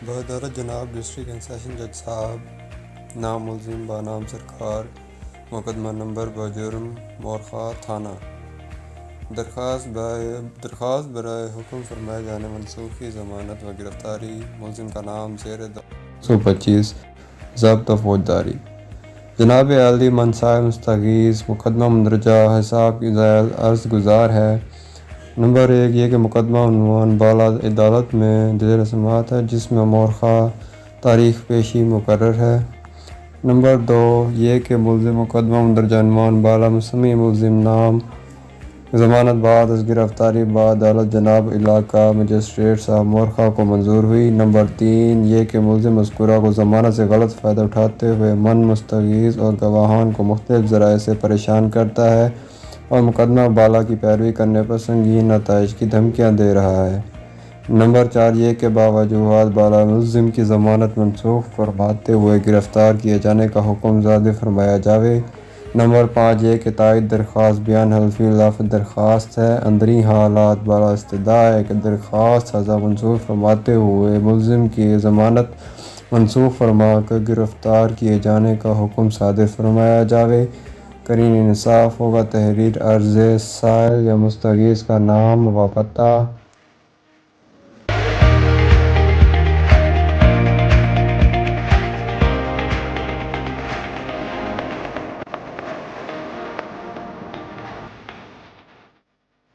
بہادرت جناب district and session جج صاحب، نام ملزم بنام سرکار، مقدمہ نمبر بجرم مورخہ تھانہ۔ درخواست برائے حکم فرمائے جانے منسوخی ضمانت و گرفتاری۔ ملزم کا نام زیر 225 ضابطہ فوجداری۔ جناب عالی منصاحب مستغیث، مقدمہ مندرجہ حساب کی ذیل عرض گزار ہے۔ نمبر 1 یہ کہ مقدمہ عنوان بالا عدالت میں زیر سماعت ہے، جس میں مورخہ تاریخ پیشی مقرر ہے۔ نمبر 2 یہ کہ ملزم مقدمہ مندرجہ عنوان بالا مسمی ملزم نام ضمانت بعد از گرفتاری بعدالت جناب علاقہ مجسٹریٹ صاحب مورخہ کو منظور ہوئی۔ نمبر 3 یہ کہ ملزم مذکورہ کو ضمانت سے غلط فائدہ اٹھاتے ہوئے من مستغیث اور گواہان کو مختلف ذرائع سے پریشان کرتا ہے اور مقدمہ بالا کی پیروی کرنے پر سنگین نتائج کی دھمکیاں دے رہا ہے۔ نمبر 4 یہ کہ باوجوہات بالا ملزم کی ضمانت منسوخ فرماتے ہوئے گرفتار کیے جانے کا حکم صادر فرمایا جاوے۔ نمبر 5 یہ کہ تائید درخواست بیان حلفی لفظ درخواست ہے۔ اندرین حالات بالا استدعا ہے کہ درخواست سزا منظور فرماتے ہوئے ملزم کی ضمانت منسوخ فرما کر گرفتار کیے جانے کا حکم صادر فرمایا جاوے۔ قرین انصاف ہوگا تحریر عرض سائل یا مستغیث کا نام و پتہ،